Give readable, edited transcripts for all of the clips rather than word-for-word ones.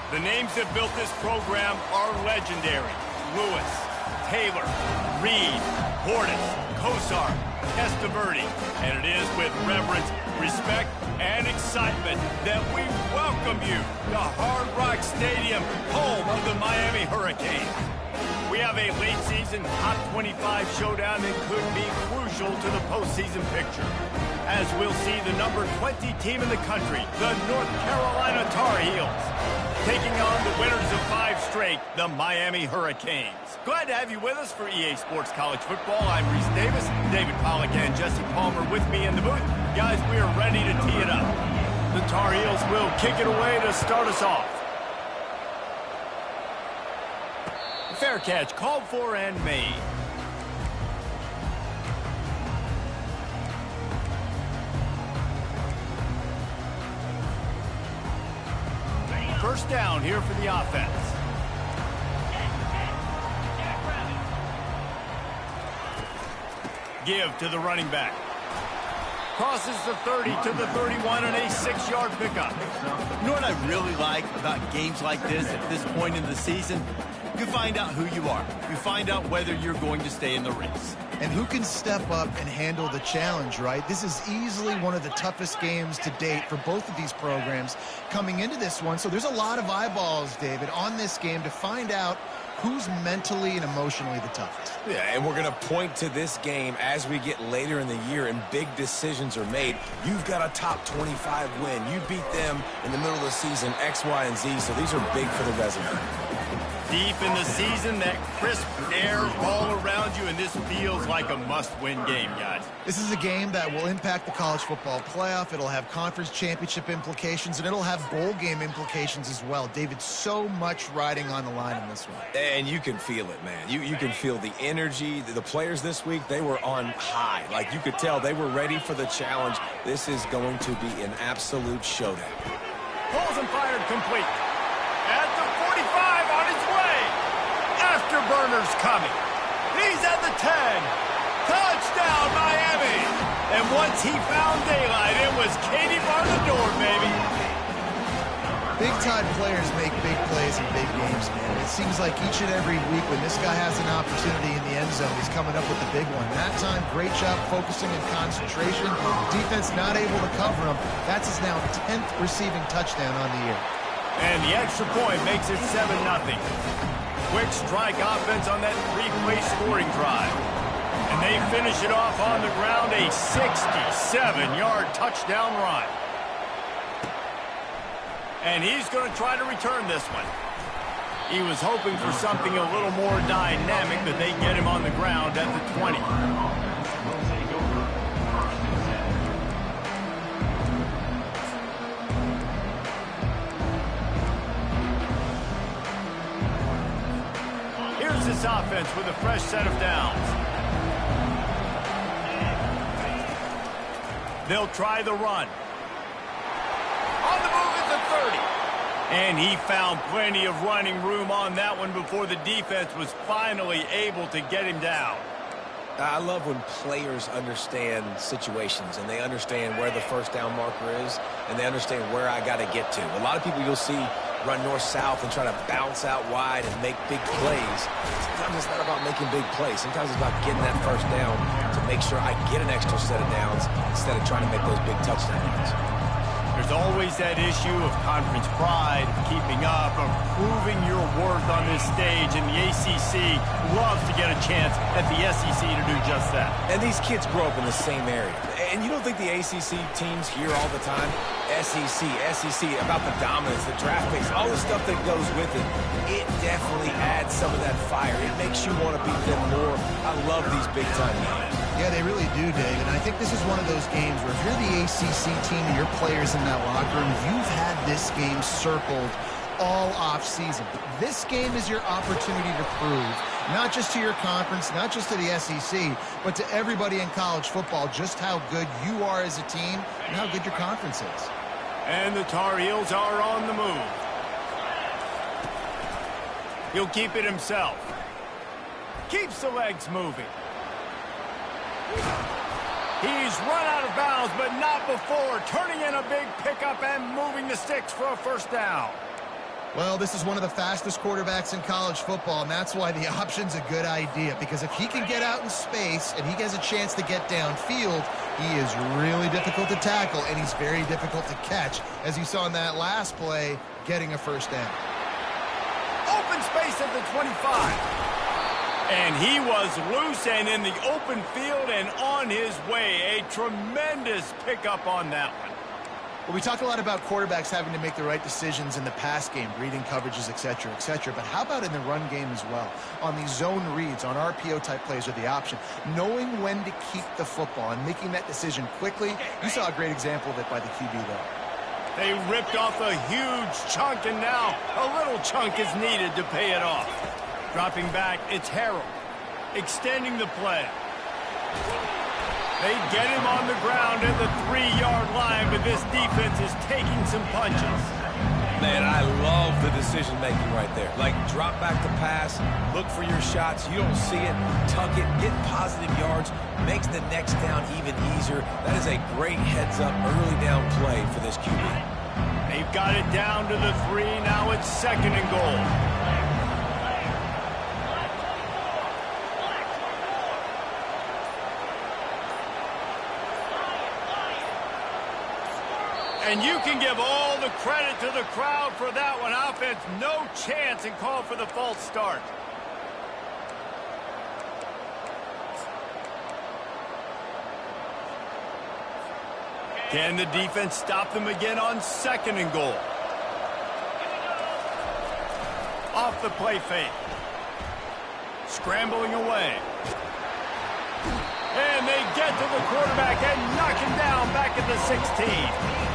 The names that built this program are legendary. Lewis, Taylor, Reed, Portis, Kosar, Testaverde. And it is with reverence, respect, and excitement that we welcome you to Hard Rock Stadium, home of the Miami Hurricanes. We have a late season top 25 showdown that could be crucial to the postseason picture, as we'll see the number 20 team in the country, the North Carolina Tar Heels, taking on the winners of 5 straight, the Miami Hurricanes. Glad to have you with us for EA Sports College Football. I'm Reese Davis, David Pollack and Jesse Palmer with me in the booth. Guys, we are ready to tee it up. The Tar Heels will kick it away to start us off. Fair catch called for and made. First down here for the offense. Give to the running back. Crosses the 30 to the 31 and a 6-yard pickup. You know what I really like about games like this at this point in the season? You find out who you are. You find out whether you're going to stay in the race. And who can step up and handle the challenge, right? This is easily one of the toughest games to date for both of these programs coming into this one. So there's a lot of eyeballs, David, on this game to find out who's mentally and emotionally the toughest. Yeah, and we're going to point to this game as we get later in the year and big decisions are made. You've got a top 25 win. You beat them in the middle of the season, X, Y, and Z, so these are big for the resume. Deep in the season, that crisp air all around you, and this feels like a must-win game, guys. This is a game that will impact the college football playoff. It'll have conference championship implications, and it'll have bowl game implications as well. David, so much riding on the line in this one. And you can feel it, man. You can feel the energy. The players this week, they were on high. Like, you could tell they were ready for the challenge. This is going to be an absolute showdown. Pulls and fired complete. At the 45 on his way. Afterburner's coming. He's at the 10. Touchdown, Miami. And once he found daylight, it was Katie bar the door, baby. Big-time players make big plays in big games, man. It seems like each and every week when this guy has an opportunity in the end zone, he's coming up with the big one. That time, great job focusing and concentration. Defense not able to cover him. That's his now 10th receiving touchdown on the year. And the extra point makes it 7-0. Quick strike offense on that 3-play scoring drive. And they finish it off on the ground, a 67-yard touchdown run. And he's going to try to return this one. He was hoping for something a little more dynamic, but they get him on the ground at the 20. Here's this offense with a fresh set of downs. They'll try the run. On the move at the 30. And he found plenty of running room on that one before the defense was finally able to get him down. I love when players understand situations and they understand where the first down marker is and they understand where I got to get to. A lot of people you'll see run north-south and try to bounce out wide and make big plays. Sometimes it's not about making big plays. Sometimes it's about getting that first down to make sure I get an extra set of downs instead of trying to make those big touchdowns. There's always that issue of conference pride, of keeping up, of proving your worth on this stage, and the ACC loves to get a chance at the SEC to do just that. And these kids grow up in the same area. And you don't think the ACC teams hear all the time, SEC, about the dominance, the draft picks, all the stuff that goes with it. It definitely adds some of that fire. It makes you want to beat them more. I love these big-time games. Yeah, they really do, Dave. And I think this is one of those games where if you're the ACC team and your players in that locker room, you've had this game circled all off-season. This game is your opportunity to prove, not just to your conference, not just to the SEC, but to everybody in college football, just how good you are as a team and how good your conference is. And the Tar Heels are on the move. He'll keep it himself. Keeps the legs moving. He's run out of bounds, but not before turning in a big pickup and moving the sticks for a first down. Well, this is one of the fastest quarterbacks in college football, and that's why the option's a good idea, because if he can get out in space and he has a chance to get downfield, he is really difficult to tackle, and he's very difficult to catch, as you saw in that last play, getting a first down. Open space at the 25. And he was loose and in the open field and on his way. A tremendous pickup on that one. Well, we talk a lot about quarterbacks having to make the right decisions in the pass game, reading coverages, et cetera, but how about in the run game as well? On these zone reads, on RPO-type plays or the option, knowing when to keep the football and making that decision quickly. You saw a great example of it by the QB there. They ripped off a huge chunk, and now a little chunk is needed to pay it off. Dropping back, it's Harold, extending the play. They get him on the ground at the 3-yard line, but this defense is taking some punches. Man, I love the decision-making right there. Like, drop back to pass, look for your shots. You don't see it, tuck it, get positive yards, makes the next down even easier. That is a great heads-up early down play for this QB. They've got it down to the 3. Now it's 2nd and goal. And you can give all the credit to the crowd for that one. Offense, no chance, and call for the false start. Can the defense stop them again on 2nd and goal? Off the play fake. Scrambling away. And they get to the quarterback and knock him down back at the 16.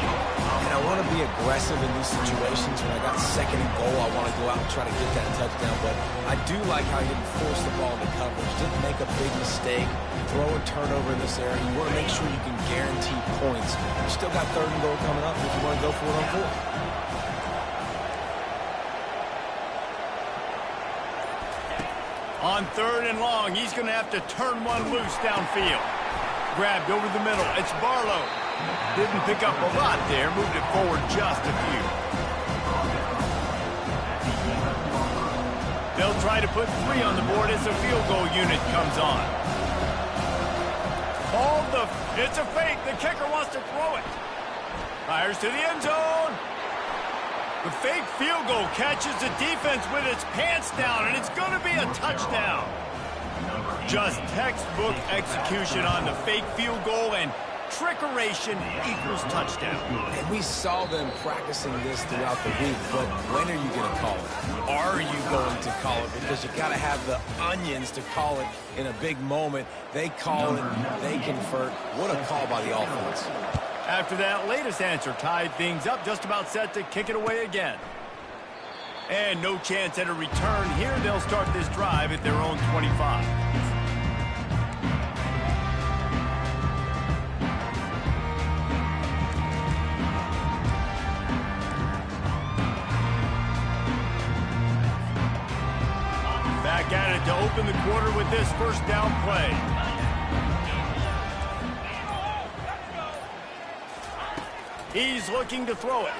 I want to be aggressive in these situations. When I got 2nd and goal, I want to go out and try to get that touchdown. But I do like how he didn't force the ball into coverage, didn't make a big mistake, throw a turnover in this area. You want to make sure you can guarantee points. You still got 3rd and goal coming up if you want to go for it on 4th. On 3rd and long, he's going to have to turn one loose downfield. Grabbed over the middle. It's Barlow. Didn't pick up a lot there. Moved it forward just a few. They'll try to put 3 on the board as the field goal unit comes on. It's a fake. The kicker wants to throw it. Fires to the end zone. The fake field goal catches the defense with its pants down, and it's going to be a touchdown. Just textbook execution on the fake field goal, and trickeration equals touchdown. And we saw them practicing this throughout the week, but when are you going to call it? Are you going to call it? Because you got to have the onions to call it in a big moment. They call it, they convert. What a call by the offense. After that latest answer tied things up, just about set to kick it away again. And no chance at a return here. They'll start this drive at their own 25. Back at it to open the quarter with this first down play. He's looking to throw it.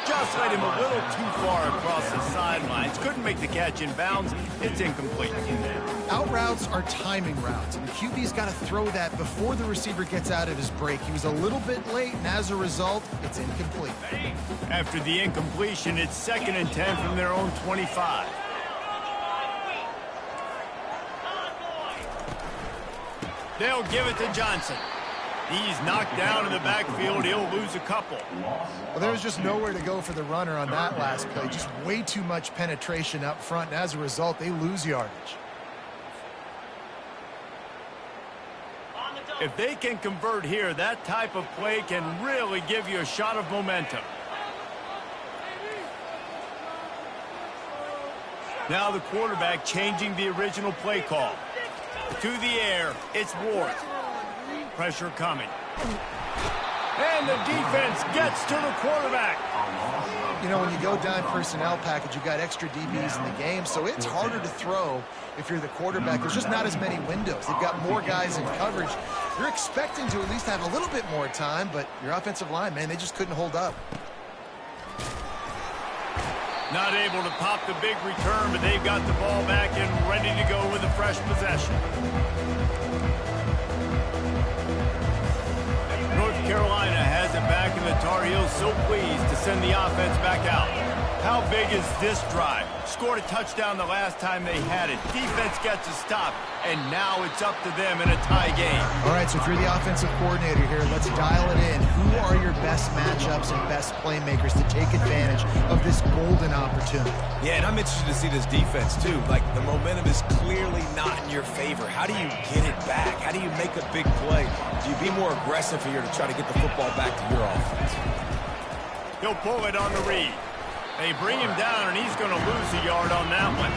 Just led him a little too far across the sidelines. Couldn't make the catch in bounds. It's incomplete. Out routes are timing routes, and the QB's got to throw that before the receiver gets out of his break. He was a little bit late, and as a result, it's incomplete. After the incompletion, it's 2nd and 10 from their own 25. They'll give it to Johnson. He's knocked down in the backfield. He'll lose a couple. Well, there was just nowhere to go for the runner on that last play. Just way too much penetration up front, and as a result, they lose yardage. If they can convert here, that type of play can really give you a shot of momentum. Now the quarterback changing the original play call. To the air, it's Ward. Pressure coming. And the defense gets to the quarterback. You know, when you go down personnel package, you've got extra DBs in the game, so it's harder to throw if you're the quarterback. There's just not as many windows. They've got more guys in coverage. You're expecting to at least have a little bit more time, but your offensive line, man, they just couldn't hold up. Not able to pop the big return, but they've got the ball back and ready to go with a fresh possession. North Carolina has it back, and the Tar Heels so pleased to send the offense back out. How big is this drive? Scored a touchdown the last time they had it. Defense gets a stop, and now it's up to them in a tie game. All right, so if you're the offensive coordinator here, let's dial it in. Who are your best matchups and best playmakers to take advantage of this golden opportunity? Yeah, and I'm interested to see this defense, too. Like, the momentum is clearly not in your favor. How do you get it back? How do you make a big play? Do you be more aggressive here to try to get the football back to your offense? He'll pull it on the read. They bring him down, and he's going to lose a yard on that one.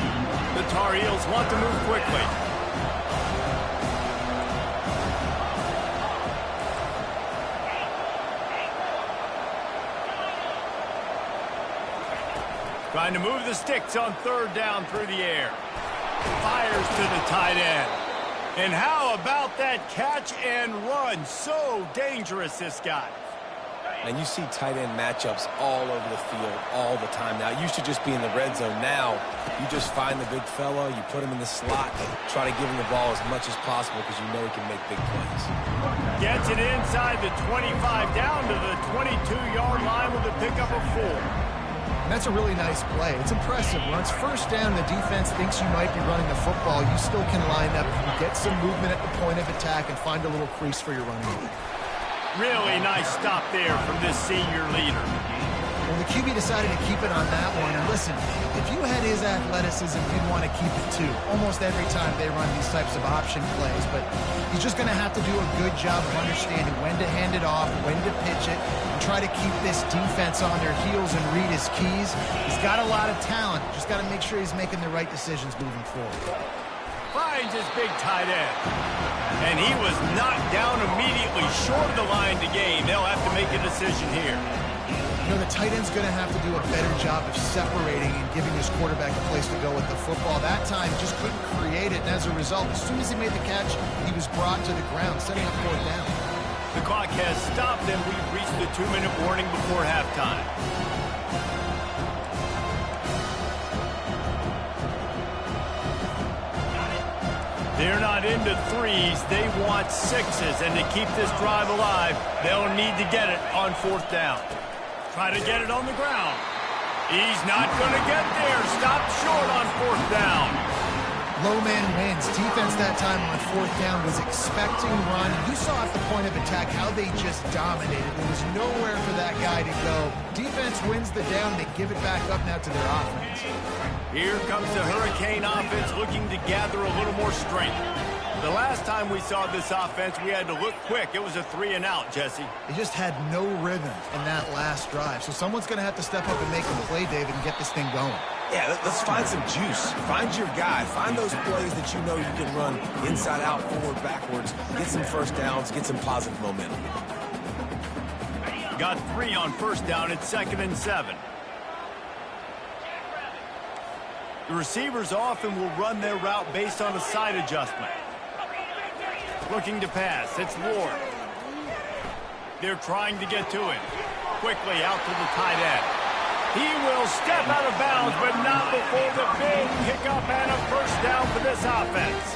The Tar Heels want to move quickly. Trying to move the sticks on third down through the air. Fires to the tight end. And how about that catch and run? So dangerous, this guy. And you see tight end matchups all over the field all the time now. It used to just be in the red zone. Now you just find the big fellow, you put him in the slot, and try to give him the ball as much as possible because you know he can make big plays. Gets it inside the 25, down to the 22-yard line with a pickup of 4. And that's a really nice play. It's impressive. Once first down, the defense thinks you might be running the football. You still can line up, get some movement at the point of attack, and find a little crease for your running game. Really nice stop there from this senior leader. Well, the QB decided to keep it on that one. And listen, if you had his athleticism, you'd want to keep it too. Almost every time they run these types of option plays. But he's just going to have to do a good job of understanding when to hand it off, when to pitch it, and try to keep this defense on their heels and read his keys. He's got a lot of talent. Just got to make sure he's making the right decisions moving forward. Finds his big tight end. And he was knocked down immediately short of the line to gain. They'll have to make a decision here. You know, the tight end's going to have to do a better job of separating and giving his quarterback a place to go with the football. That time, just couldn't create it. And as a result, as soon as he made the catch, he was brought to the ground, setting up fourth down. The clock has stopped, and we've reached the 2-minute warning before halftime. They're not into threes. They want sixes. And to keep this drive alive, they'll need to get it on fourth down. Try to get it on the ground. He's not going to get there. Stopped short on fourth down. Low man wins. Defense that time on fourth down was expecting run. You saw at the point of attack how they just dominated. There was nowhere for that guy to go. Defense wins the down. They give it back up now to their offense. Here comes the Hurricane offense looking to gather a little more strength. The last time we saw this offense, we had to look quick. It was a 3-and-out, Jesse. They just had no rhythm in that last drive. So someone's going to have to step up and make a play, David, and get this thing going. Yeah, let's find some juice. Find your guy. Find those plays that you know you can run inside out, forward, backwards. Get some first downs. Get some positive momentum. Got 3 on first down. It's 2nd and 7. The receivers often will run their route based on a side adjustment. Looking to pass. It's Ward. They're trying to get to him. Quickly out to the tight end. He will step out of bounds, but not before the big pickup and a first down for this offense.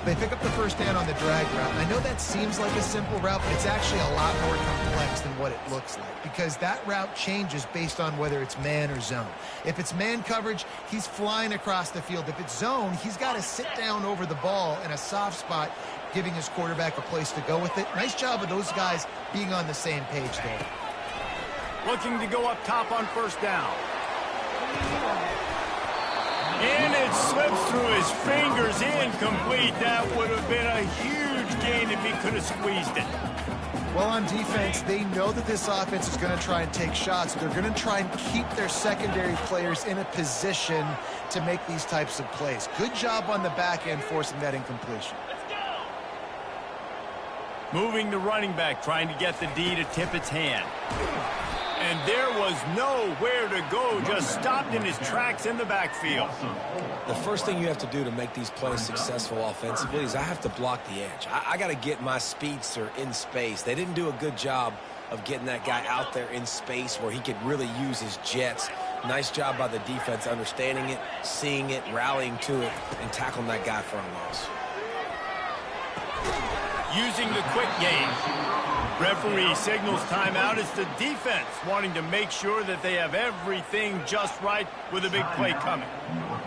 They pick up the first down on the drag route. I know that seems like a simple route, but it's actually a lot more complex than what it looks like because that route changes based on whether it's man or zone. If it's man coverage, he's flying across the field. If it's zone, he's got to sit down over the ball in a soft spot, giving his quarterback a place to go with it. Nice job of those guys being on the same page there. Looking to go up top on first down. And it slips through his fingers, incomplete. That would have been a huge gain if he could have squeezed it. Well, on defense, they know that this offense is going to try and take shots. They're going to try and keep their secondary players in a position to make these types of plays. Good job on the back end forcing that incompletion. Moving the running back, trying to get the D to tip its hand. And there was nowhere to go, just stopped in his tracks in the backfield. The first thing you have to do to make these plays successful offensively is I have to block the edge. I got to get my speedster in space. They didn't do a good job of getting that guy out there in space where he could really use his jets Nice job by the defense understanding it, seeing it, rallying to it, and tackling that guy for a loss. Using the quick game. Referee signals timeout. It's the defense wanting to make sure that they have everything just right with a big play coming.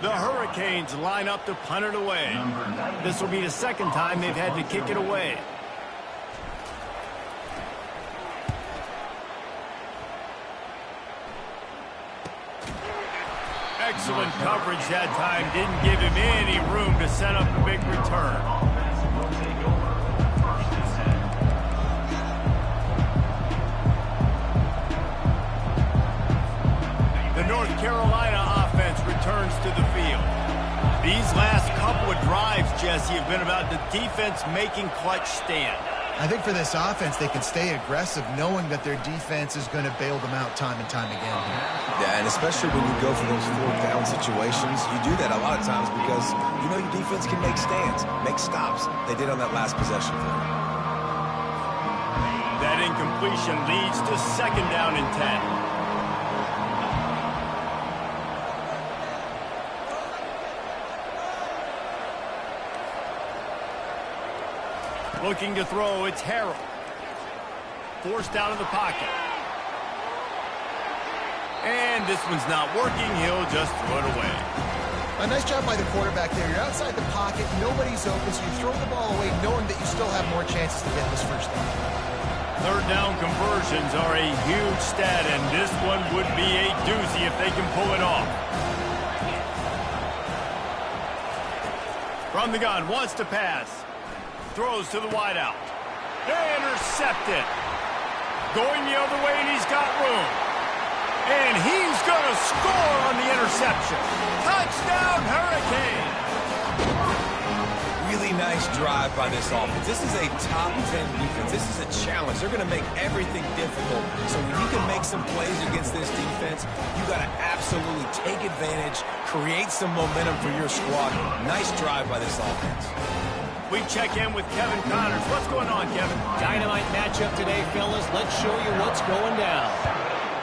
The Hurricanes line up to punt it away. This will be the second time they've had to kick it away. Excellent coverage that time. Didn't give him any room to set up a big return. The North Carolina offense returns to the field. These last couple of drives, Jesse, have been about the defense making clutch stand. I think for this offense, they can stay aggressive knowing that their defense is going to bail them out time and time again. Yeah, and especially when you go for those fourth down situations, you do that a lot of times because you know your defense can make stands, make stops. They did on that last possession for them. That incompletion leads to second down and 10. Looking to throw, it's Harrell. Forced out of the pocket. And this one's not working. He'll just throw it away. A nice job by the quarterback there. You're outside the pocket. Nobody's open, so you throw the ball away knowing that you still have more chances to get this first down. Third down conversions are a huge stat, and this one would be a doozy if they can pull it off. From the gun, wants to pass. Throws to the wideout. Intercepted. Going the other way, and he's got room. And he's going to score on the interception. Touchdown, Hurricane. Really nice drive by this offense. This is a top 10 defense. This is a challenge. They're going to make everything difficult. So when you can make some plays against this defense, you got to absolutely take advantage, create some momentum for your squad. Nice drive by this offense. We check in with Kevin Connors. What's going on, Kevin? Dynamite matchup today, fellas. Let's show you what's going down.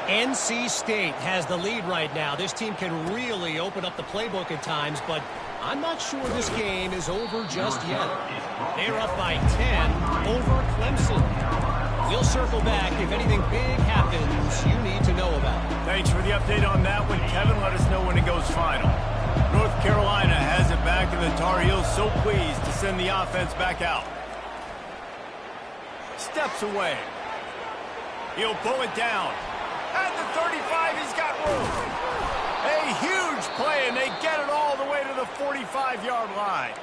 NC State has the lead right now. This team can really open up the playbook at times, but I'm not sure this game is over just yet. They're up by 10 over Clemson. We'll circle back if anything big happens you need to know about. Thanks for the update on that one, Kevin. Let us know when it goes final. North Carolina has it back, and the Tar Heels so pleased to send the offense back out. Steps away. He'll pull it down. At the 35, he's got room. A huge play, and they get it all the way to the 45-yard line.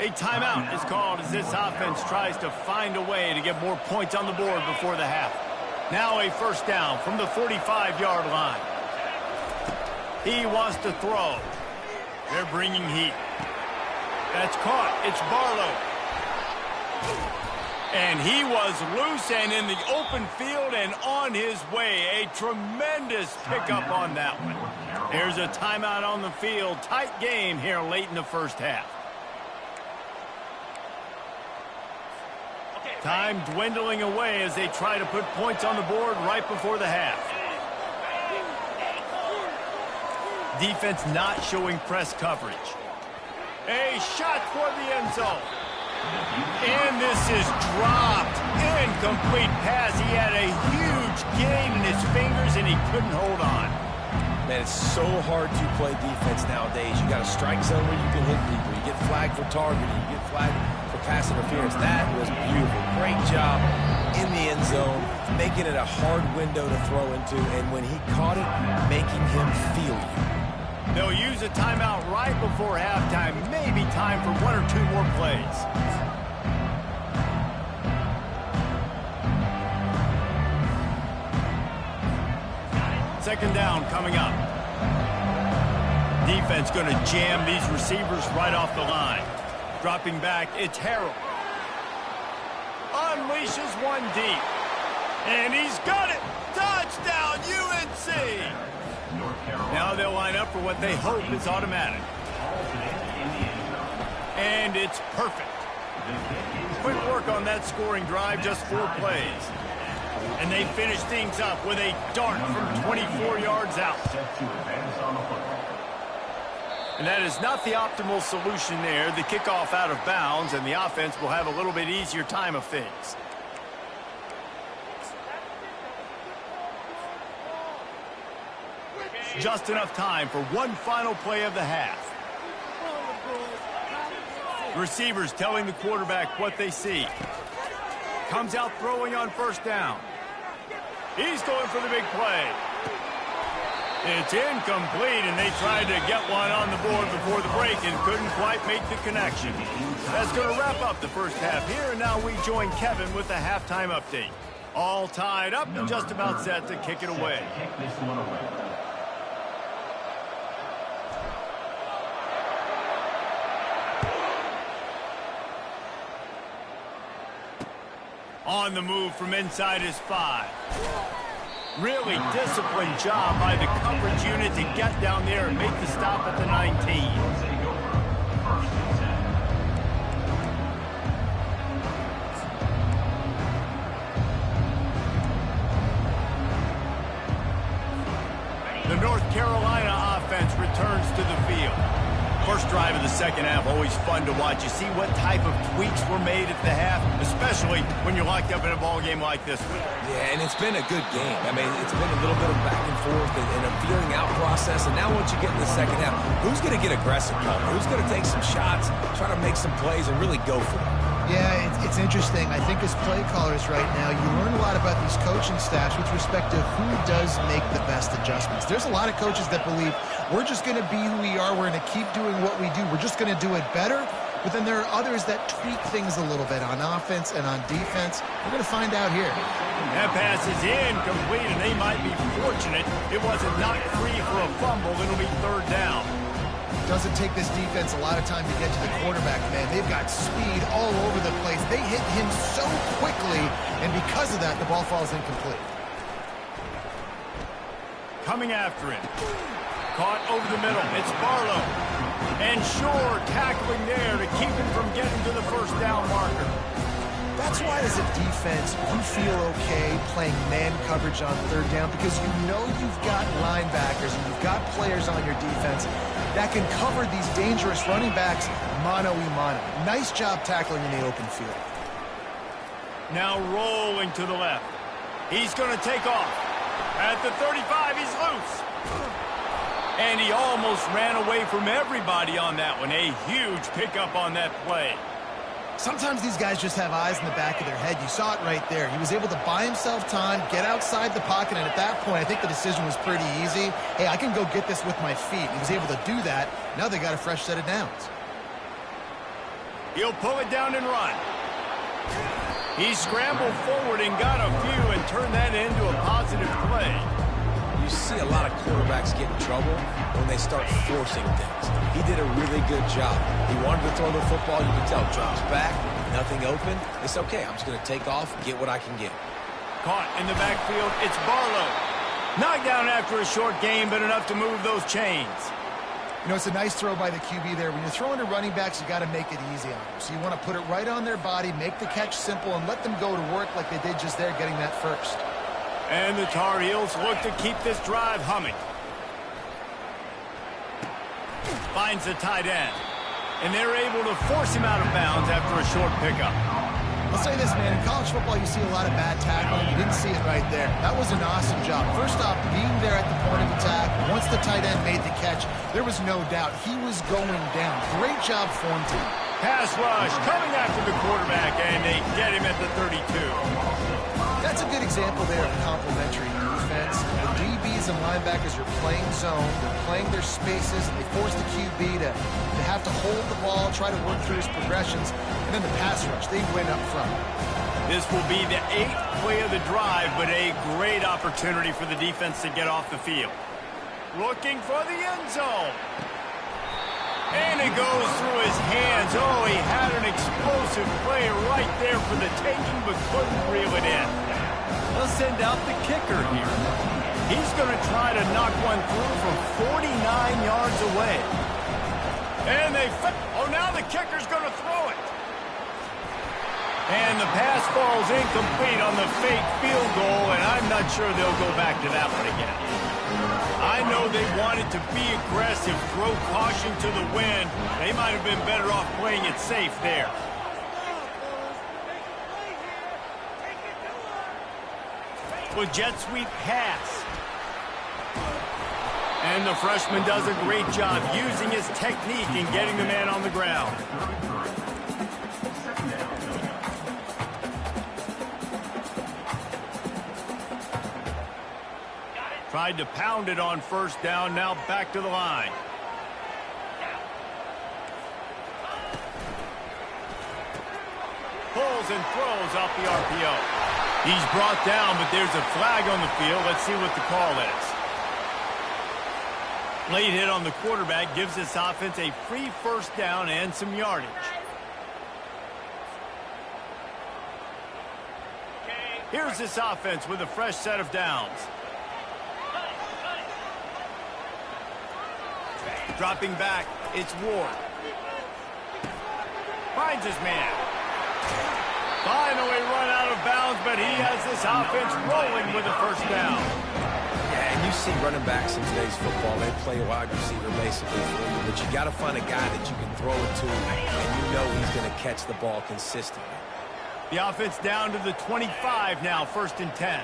A timeout is called as this offense tries to find a way to get more points on the board before the half. Now a first down from the 45-yard line. He wants to throw. They're bringing heat. That's caught. It's Barlow. And he was loose and in the open field and on his way. A tremendous pickup on that one. There's a timeout on the field. Tight game here late in the first half. Time dwindling away as they try to put points on the board right before the half. Defense not showing press coverage. A shot for the end zone. And this is dropped. Incomplete pass. He had a huge gain in his fingers, and he couldn't hold on. Man, it's so hard to play defense nowadays. You got a strike zone where you can hit people. You get flagged for targeting. You get flagged for pass interference. That was beautiful. Great job in the end zone, making it a hard window to throw into, and when he caught it, making him feel you. They'll use a timeout right before halftime. Maybe time for one or two more plays. Second down coming up. Defense going to jam these receivers right off the line. Dropping back, it's Harrell. Unleashes one deep. And he's got it. Touchdown, UNC. Now they'll line up for what they hope is automatic. And it's perfect. Quick work on that scoring drive, just 4 plays. And they finish things up with a dart from 24 yards out. And that is not the optimal solution there. The kickoff out of bounds, and the offense will have a little bit easier time of things. Just enough time for one final play of the half. Receivers telling the quarterback what they see. Comes out throwing on first down. He's going for the big play. It's incomplete, and they tried to get one on the board before the break and couldn't quite make the connection. That's going to wrap up the first half here, and now we join Kevin with the halftime update. All tied up and just about set to kick it away. On the move from inside his 5. Really disciplined job by the coverage unit to get down there and make the stop at the 19. The North Carolina offense returns to the field. First drive of the second half, always fun to watch. You see what type of tweaks were made at the half, especially when you're locked up in a ball game like this one. Yeah, and it's been a good game. I mean, it's been a little bit of back and forth and a feeling out process. And now once you get in the second half, who's going to get aggressive, Paul? Who's going to take some shots, try to make some plays, and really go for it? Yeah, it's interesting. I think as play callers right now, you learn a lot about these coaching staffs with respect to who does make the best adjustments. There's a lot of coaches that believe we're just going to be who we are. We're going to keep doing what we do. We're just going to do it better. But then there are others that tweak things a little bit on offense and on defense. We're going to find out here. That pass is incomplete, and they might be fortunate it wasn't knocked free for a fumble. It'll be third down. Doesn't take this defense a lot of time to get to the quarterback, man. They've got speed all over the place. They hit him so quickly, and because of that, the ball falls incomplete. Coming after him. Caught over the middle. It's Barlow. And Shore tackling there to keep him from getting to the first down marker. That's why, as a defense, you feel okay playing man coverage on third down because you know you've got linebackers and you've got players on your defense that can cover these dangerous running backs mano-a-mano. Nice job tackling in the open field. Now rolling to the left. He's going to take off. At the 35, he's loose. And he almost ran away from everybody on that one. A huge pickup on that play. Sometimes these guys just have eyes in the back of their head. You saw it right there. He was able to buy himself time, get outside the pocket, and at that point, I think the decision was pretty easy. Hey, I can go get this with my feet. He was able to do that. Now they got a fresh set of downs. He'll pull it down and run. He scrambled forward and got a few and turned that into a positive play. You see a lot of quarterbacks get in trouble when they start forcing things. He did a really good job. He wanted to throw the football. You can tell, drops back, nothing open. It's okay. I'm just going to take off, get what I can get. Caught in the backfield. It's Barlow. Knocked down after a short game, but enough to move those chains. You know, it's a nice throw by the QB there. When you're throwing to running backs, you got to make it easy on them. So you want to put it right on their body, make the catch simple, and let them go to work like they did just there, getting that first. And the Tar Heels look to keep this drive humming. Finds the tight end. And they're able to force him out of bounds after a short pickup. I'll say this, man. In college football, you see a lot of bad tackling. You didn't see it right there. That was an awesome job. First off, being there at the point of attack. Once the tight end made the catch, there was no doubt he was going down. Great job for him, too. Pass rush coming after the quarterback, and they get him at the 32. That's a good example there of complementary defense. The DBs and linebackers are playing zone. They're playing their spaces. And they force the QB to have to hold the ball, try to work through his progressions. And then the pass rush, they win up front. This will be the 8th play of the drive, but a great opportunity for the defense to get off the field. Looking for the end zone. And it goes through his hands. Oh, he had an explosive play right there for the taking, but couldn't reel it in. They'll send out the kicker here. He's going to try to knock one through from 49 yards away. And now the kicker's going to throw it. And the pass falls incomplete on the fake field goal, and I'm not sure they'll go back to that one again. I know they wanted to be aggressive, throw caution to the wind. They might have been better off playing it safe there. With jet sweep pass. And the freshman does a great job using his technique and getting the man on the ground. Tried to pound it on first down, now back to the line. Pulls and throws off the RPO. He's brought down, but there's a flag on the field. Let's see what the call is. Late hit on the quarterback gives this offense a free first down and some yardage. Here's this offense with a fresh set of downs. Dropping back, it's Ward. Finds his man. Finally run out of bounds, but he has this offense rolling with a first down. Yeah, and you see running backs in today's football, they play wide receiver basically for you, but you got to find a guy that you can throw it to, and you know he's going to catch the ball consistently. The offense down to the 25 now, 1st and 10.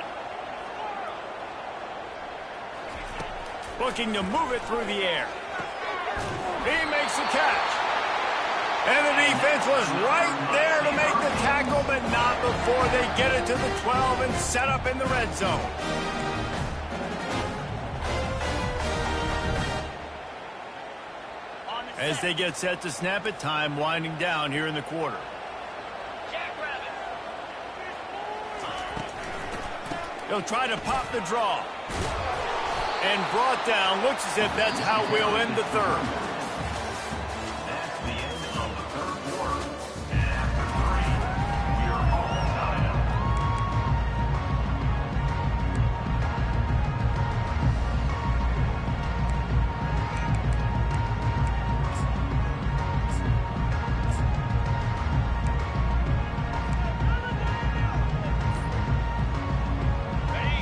Looking to move it through the air. He makes the catch. And the defense was right there to make the tackle, but not before they get it to the 12 and set up in the red zone. As they get set to snap it, time winding down here in the quarter. He'll try to pop the draw. And brought down. Looks as if that's how we'll end the third. That's the end of the third quarter. And after 3, we're all tied up.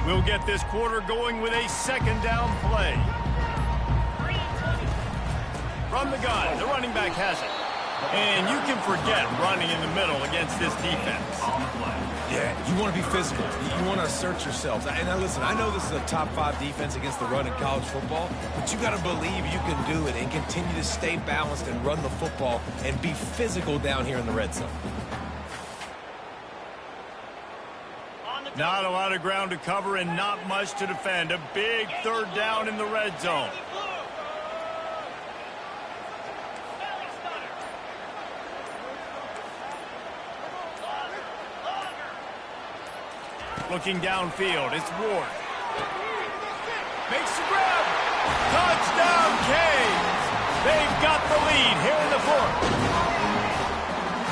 We'll get this quarter going with a second down play. From the gun, the running back has it. And you can forget running in the middle against this defense. Yeah, you want to be physical. You want to assert yourselves. And now listen, I know this is a top 5 defense against the run in college football, but you got to believe you can do it and continue to stay balanced and run the football and be physical down here in the red zone. Not a lot of ground to cover and not much to defend. A big third down in the red zone. Looking downfield, it's Ward. Makes the grab. Touchdown, Canes. They've got the lead here in the fourth.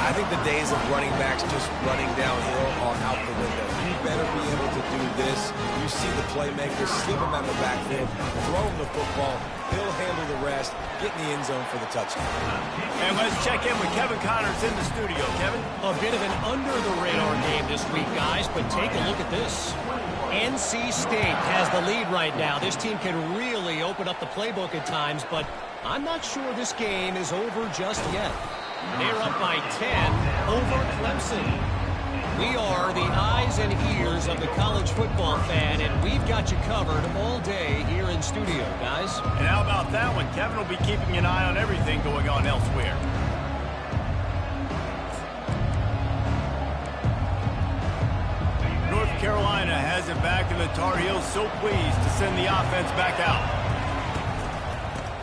I think the days of running backs just running downhill are out the window. You better be able to do this. You see the playmaker, slip him out of the backfield, throw him the football. He'll handle the rest, get in the end zone for the touchdown. And let's check in with Kevin Connors in the studio. Kevin? A bit of an under-the-radar game this week, guys, but take a look at this. NC State has the lead right now. This team can really open up the playbook at times, but I'm not sure this game is over just yet. They're up by 10 over Clemson. We are the eyes and ears of the college football fan, and we've got you covered all day here in studio, guys. And how about that one? Kevin will be keeping an eye on everything going on elsewhere. North Carolina has it back, and the Tar Heels so pleased to send the offense back out.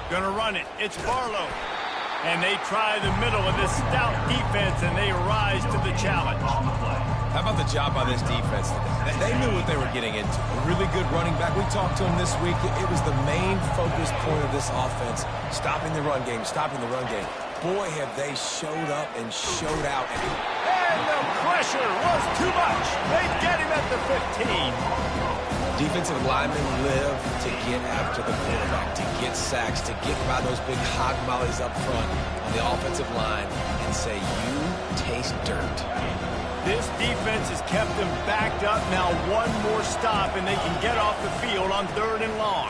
Gonna run it. It's Barlow. And they try the middle of this stout defense, and they rise to the challenge. How about the job by this defense today? They knew what they were getting into. A really good running back. We talked to him this week. It was the main focus point of this offense, stopping the run game, stopping the run game. Boy, have they showed up and showed out. And the pressure was too much. They get him at the 15. Defensive linemen live to get after the quarterback, to get sacks, to get by those big hog mollies up front on the offensive line and say, you taste dirt. This defense has kept them backed up. Now one more stop, and they can get off the field on 3rd and long.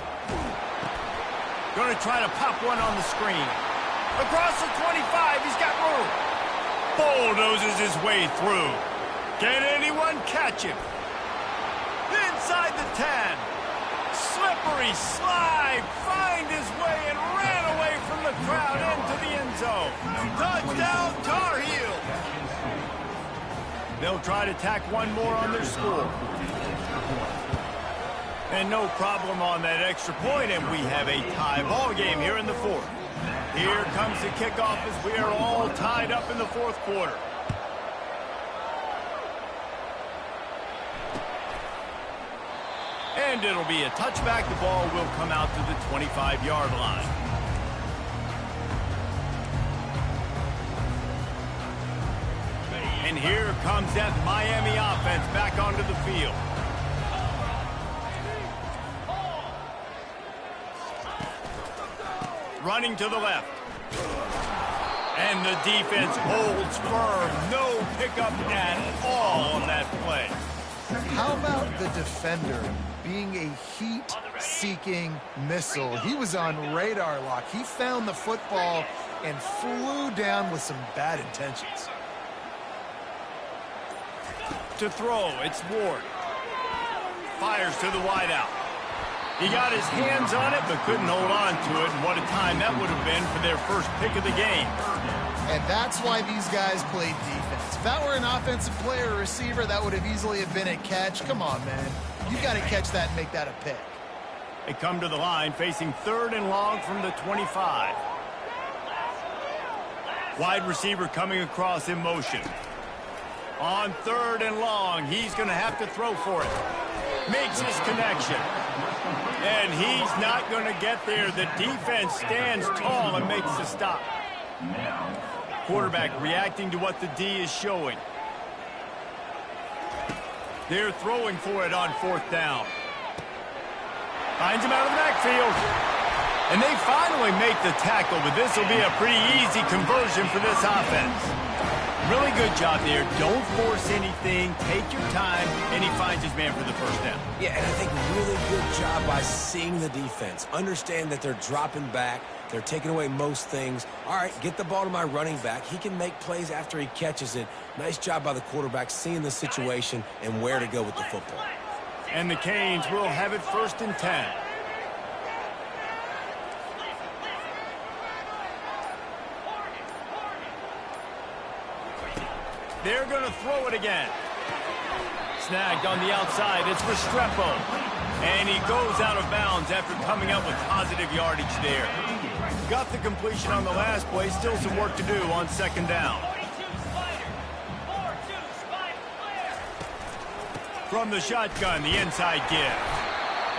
Going to try to pop one on the screen. Across the 25, he's got room. Bulldozes his way through. Can anyone catch him? Inside the 10. Slippery slide. Find his way and ran away from the crowd into the end zone. Touchdown, Tar Heels. They'll try to tack one more on their score. And no problem on that extra point, and we have a tie ball game here in the 4th. Here comes the kickoff as we are all tied up in the 4th quarter. And it'll be a touchback. The ball will come out to the 25-yard line. And here comes that Miami offense back onto the field. Running to the left. And the defense holds firm. No pickup at all on that play. How about the defender being a heat-seeking missile? He was on radar lock. He found the football and flew down with some bad intentions. To throw, it's Ward. Fires to the wideout. He got his hands on it, but couldn't hold on to it. And what a time that would have been for their first pick of the game. And that's why these guys played defense. If that were an offensive player or receiver, that would have easily have been a catch. Come on, man. You got to catch that and make that a pick. They come to the line facing 3rd and long from the 25. Wide receiver coming across in motion. On 3rd and long, he's going to have to throw for it. Makes his connection. And he's not going to get there. The defense stands tall and makes the stop. Quarterback reacting to what the D is showing. They're throwing for it on 4th down. Finds him out of the backfield. And they finally make the tackle, but this will be a pretty easy conversion for this offense. Really good job there. Don't force anything. Take your time, and he finds his man for the 1st down. Yeah, and I think really good job by seeing the defense. Understand that they're dropping back. They're taking away most things. All right, get the ball to my running back. He can make plays after he catches it. Nice job by the quarterback seeing the situation and where to go with the football. And the Canes will have it 1st and 10. They're going to throw it again. Snagged on the outside. It's Restrepo. And he goes out of bounds after coming up with positive yardage there. Got the completion on the last play. Still some work to do on 2nd down. From the shotgun, the inside give.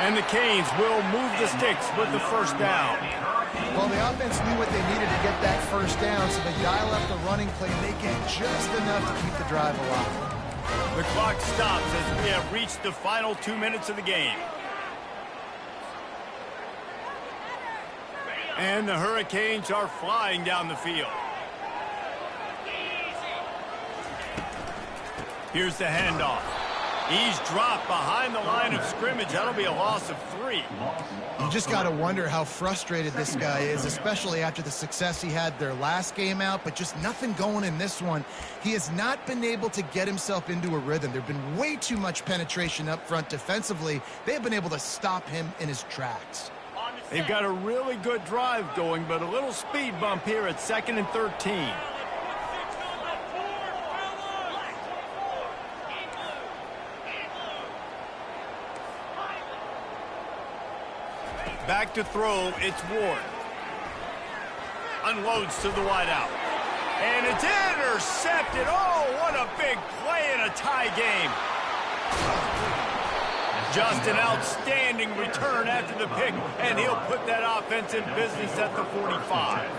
And the Canes will move the sticks with the 1st down. Well, the offense knew what they needed to get that 1st down, so they dial up the running play and they get just enough to keep the drive alive. The clock stops as we have reached the final 2 minutes of the game. And the Hurricanes are flying down the field. Here's the handoff. He's dropped behind the line of scrimmage. That'll be a loss of 3. You just got to wonder how frustrated this guy is, especially after the success he had their last game out, but just nothing going in this one. He has not been able to get himself into a rhythm. There's been way too much penetration up front defensively. They've been able to stop him in his tracks. They've got a really good drive going, but a little speed bump here at 2nd and 13. Back to throw, it's Ward. Unloads to the wideout. And it's intercepted. Oh, what a big play in a tie game. Just an outstanding return after the pick, and he'll put that offense in business at the 45.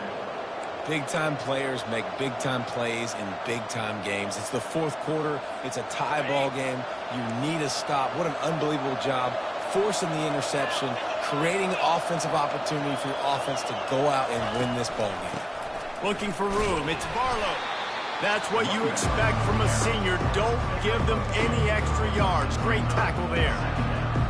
Big-time players make big-time plays in big-time games. It's the 4th quarter. It's a tie ball game. You need a stop. What an unbelievable job forcing the interception, creating offensive opportunity for your offense to go out and win this ball game. Looking for room. It's Barlow. That's what you expect from a senior. Don't give them any extra yards. Great tackle there.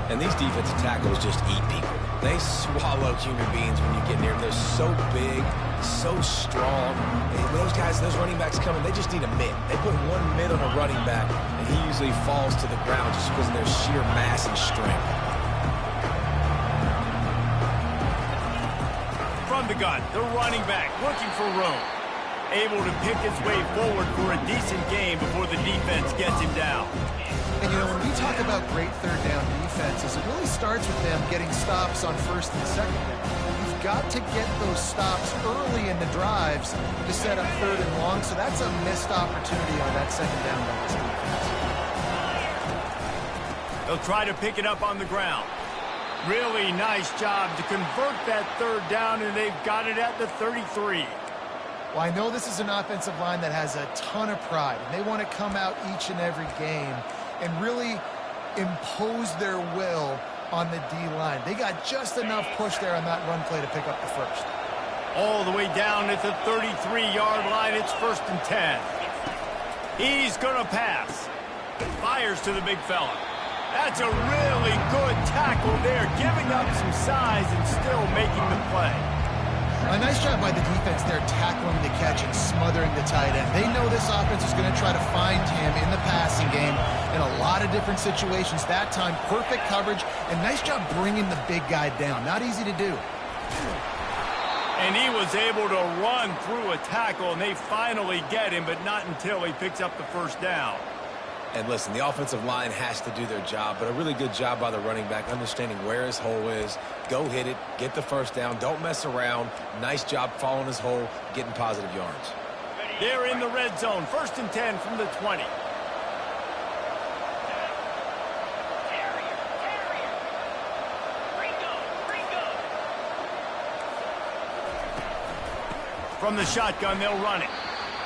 And these defensive tackles just eat people. They swallow human beings when you get near them. They're so big, so strong. And those guys, those running backs coming, they just need a mid. They put one mid on a running back, and he usually falls to the ground just because of their sheer mass and strength. From the gun, the running back looking for room. Able to pick his way forward for a decent game before the defense gets him down. And, you know, when we talk about great third down defenses, it really starts with them getting stops on first and second down. You've got to get those stops early in the drives to set up third and long, so that's a missed opportunity on that second down by this defense. They'll try to pick it up on the ground. Really nice job to convert that third down, and they've got it at the 33. Well, I know this is an offensive line that has a ton of pride, and they want to come out each and every game and really impose their will on the D-line. They got just enough push there on that run play to pick up the first. All the way down at the 33-yard line, it's 1st and 10. He's going to pass. Fires to the big fella. That's a really good tackle there, giving up some size and still making the play. A nice job by the defense there, tackling the catch and smothering the tight end. They know this offense is going to try to find him in the passing game in a lot of different situations. That time, perfect coverage, and nice job bringing the big guy down. Not easy to do. And he was able to run through a tackle, and they finally get him, but not until he picks up the first down. And listen, the offensive line has to do their job, but a really good job by the running back, understanding where his hole is. Go hit it, get the first down, don't mess around. Nice job following his hole, getting positive yards. They're in the red zone, 1st and 10 from the 20. From the shotgun, they'll run it.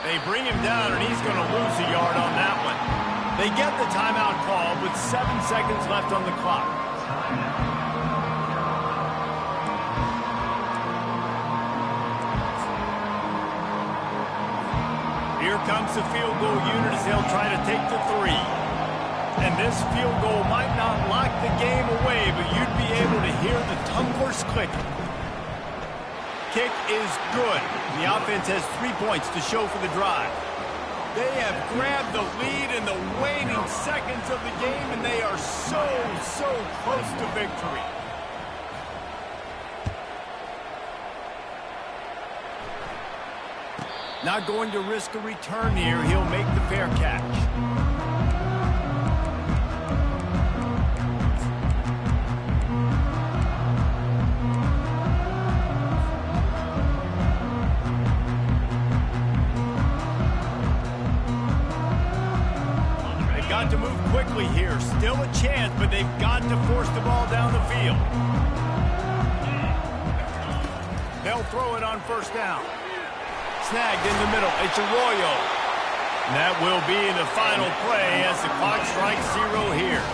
They bring him down, and he's going to lose a yard on that one. They get the timeout called with 7 seconds left on the clock. Here comes the field goal unit as they'll try to take the 3. And this field goal might not lock the game away, but you'd be able to hear the tumblers clicking. Kick is good. The offense has 3 points to show for the drive. They have grabbed the lead in the waning seconds of the game, and they are so close to victory. Not going to risk a return here. He'll make the fair catch. To move quickly here. Still a chance, but they've got to force the ball down the field. They'll throw it on first down. Snagged in the middle. It's Arroyo. And that will be the final play as the clock strikes 0 here.